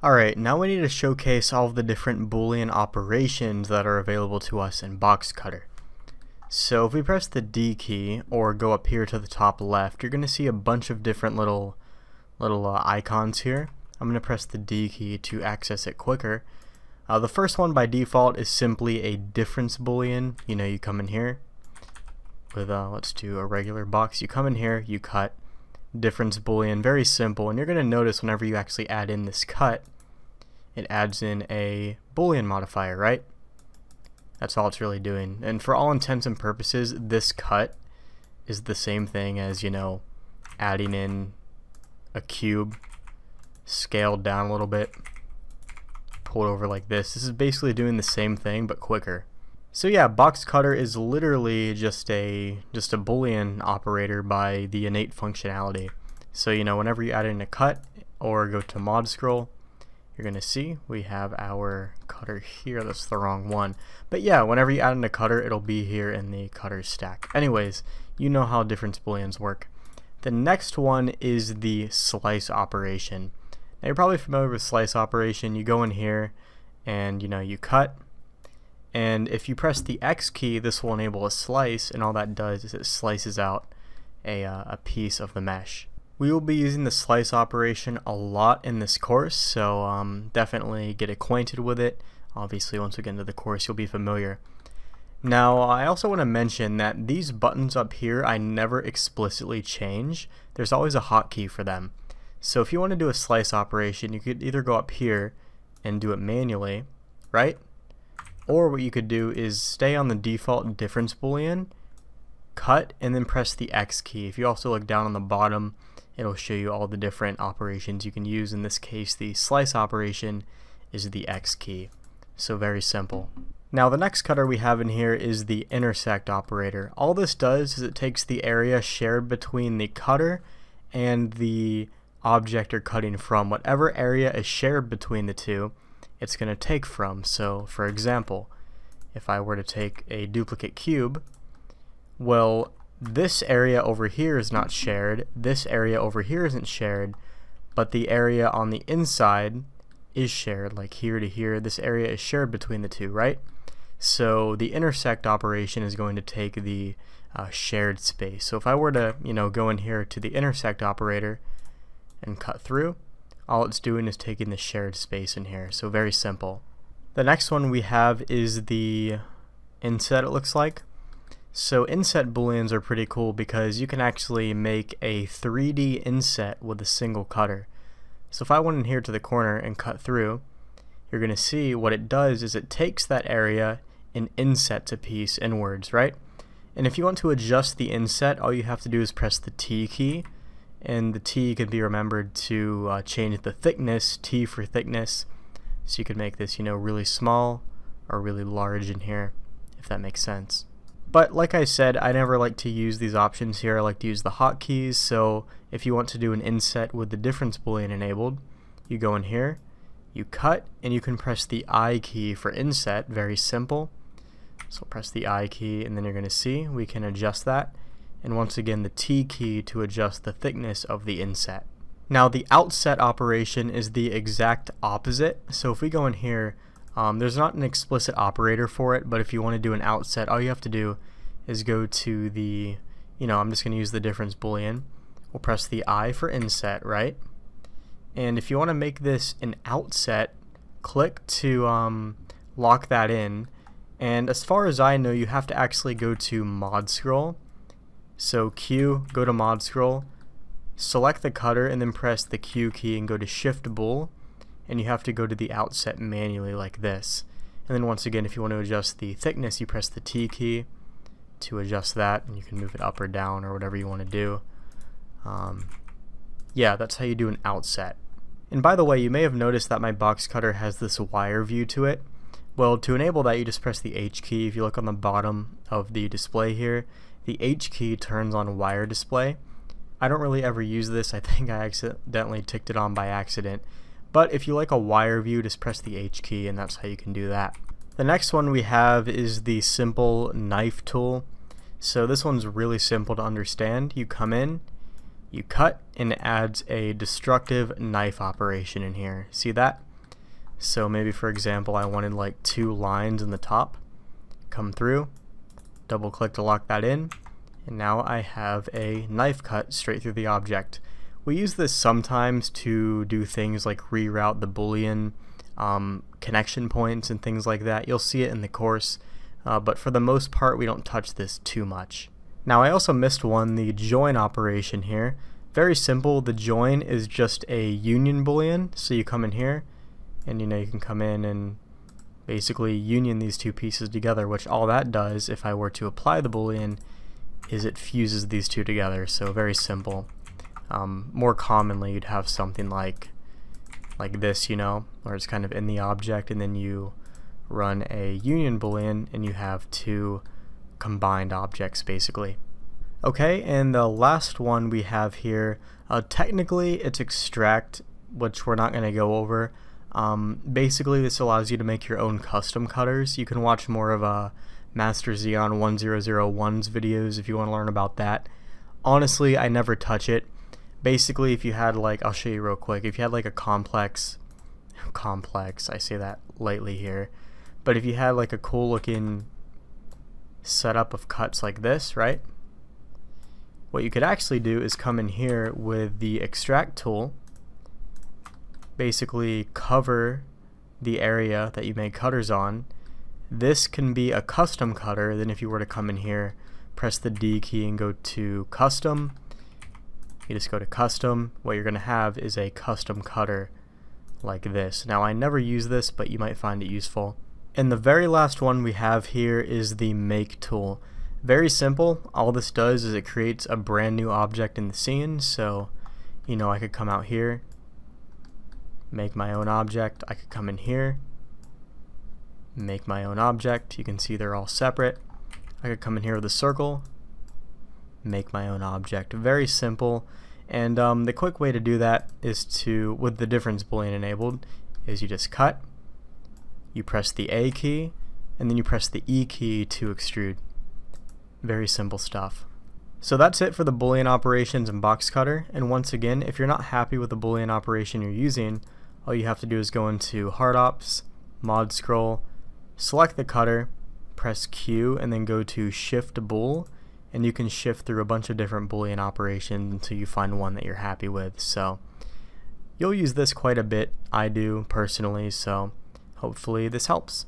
Alright, now we need to showcase all of the different Boolean operations that are available to us in Box Cutter. So if we press the D key or go up here to the top left, you're going to see a bunch of different little icons here. I'm going to press the D key to access it quicker. The first one by default is simply a difference Boolean. You come in here with, let's do a regular box. You come in here, you cut, difference Boolean, very simple, and you're going to notice whenever you actually add in this cut, it adds in a Boolean modifier, right? That's all it's really doing. And for all intents and purposes, this cut is the same thing as, adding in a cube, scaled down a little bit, pulled over like this. This is basically doing the same thing but quicker. So yeah, box cutter is literally just a Boolean operator by the innate functionality. So whenever you add in a cut or go to mod scroll, you're gonna see we have our cutter here. That's the wrong one. But yeah, whenever you add in a cutter, it'll be here in the cutter stack. Anyways, you know how difference Booleans work. The next one is the slice operation. Now you're probably familiar with slice operation. You go in here and you cut. And if you press the X key, this will enable a slice, and all that does is it slices out a piece of the mesh. We will be using the slice operation a lot in this course, so definitely get acquainted with it. Obviously, once we get into the course, you'll be familiar. Now, I also want to mention that these buttons up here, I never explicitly change. There's always a hotkey for them. So if you want to do a slice operation, you could either go up here and do it manually, right? Or what you could do is stay on the default difference Boolean, cut, and then press the X key. If you also look down on the bottom, it'll show you all the different operations you can use. In this case, the slice operation is the X key. So very simple. Now the next cutter we have in here is the intersect operator. All this does is it takes the area shared between the cutter and the object you're cutting from. Whatever area is shared between the two, it's going to take from. So for example, if I were to take a duplicate cube, well, this area over here is not shared, this area over here isn't shared, but the area on the inside is shared, like here to here. This area is shared between the two, right? So the intersect operation is going to take the shared space. So if I were to go in here to the intersect operator and cut through, all it's doing is taking the shared space in here. So very simple. The next one we have is the inset, it looks like. So inset Booleans are pretty cool because you can actually make a 3D inset with a single cutter. So if I went in here to the corner and cut through, you're going to see what it does is it takes that area and insets a piece inwards, right? And if you want to adjust the inset, all you have to do is press the T key, and the T can be remembered to change the thickness, T for thickness. So you could make this, really small or really large in here, if that makes sense. But like I said, I never like to use these options here. I like to use the hotkeys. So if you want to do an inset with the difference Boolean enabled, you go in here, you cut, and you can press the I key for inset. Very simple. So press the I key, and then you're going to see we can adjust that. And once again, the T key to adjust the thickness of the inset. Now the outset operation is the exact opposite. So if we go in here, there's not an explicit operator for it, but if you want to do an outset, all you have to do is go to the, I'm just going to use the difference Boolean. We'll press the I for inset, right? And if you want to make this an outset, click to lock that in. And as far as I know, you have to actually go to mod scroll. So Q, go to mod scroll, select the cutter, and then press the Q key and go to shift bool, and you have to go to the outset manually like this. And then once again, if you want to adjust the thickness, you press the T key to adjust that, and you can move it up or down or whatever you want to do. Yeah, that's how you do an outset. And by the way, you may have noticed that my box cutter has this wire view to it. Well, to enable that, you just press the H key. If you look on the bottom of the display here, the H key turns on wire display. I don't really ever use this. I think I accidentally ticked it on by accident. But if you like a wire view, just press the H key, and that's how you can do that. The next one we have is the simple knife tool. So this one's really simple to understand. You come in, you cut, and it adds a destructive knife operation in here. See that? So maybe for example I wanted like 2 lines in the top, come through, double click to lock that in, and now I have a knife cut straight through the object. We use this sometimes to do things like reroute the Boolean connection points and things like that. You'll see it in the course, but for the most part we don't touch this too much. Now I also missed one, the join operation here. Very simple. The join is just a union Boolean, so you come in here and you can come in and basically union these two pieces together, which all that does, if I were to apply the Boolean, is it fuses these two together. So very simple. More commonly you'd have something like this, where it's kind of in the object and then you run a union Boolean and you have 2 combined objects basically. Okay, and the last one we have here, technically it's extract, which we're not going to go over. Basically this allows you to make your own custom cutters. You can watch more of Master Xeon 1001's videos if you want to learn about that. Honestly, I never touch it. Basically, if you had I'll show you real quick, if you had a complex, I say that lightly here, but if you had a cool looking setup of cuts like this, right? What you could actually do is come in here with the extract tool, basically cover the area that you made cutters on. This can be a custom cutter. Then if you were to come in here, press the D key and go to custom, you just go to custom, what you're going to have is a custom cutter like this. Now I never use this, but you might find it useful. And the very last one we have here is the make tool. Very simple. All this does is it creates a brand new object in the scene. So I could come out here, make my own object. I could come in here, make my own object. You can see they're all separate. I could come in here with a circle, make my own object. Very simple. And the quick way to do that is with the difference Boolean enabled, is you just cut, you press the A key, and then you press the E key to extrude. Very simple stuff. So that's it for the Boolean operations in Box Cutter. And once again, if you're not happy with the Boolean operation you're using, all you have to do is go into Hard Ops, Mod Scroll, select the cutter, press Q, and then go to Shift Bool, and you can shift through a bunch of different Boolean operations until you find one that you're happy with. So you'll use this quite a bit. I do personally, so hopefully this helps.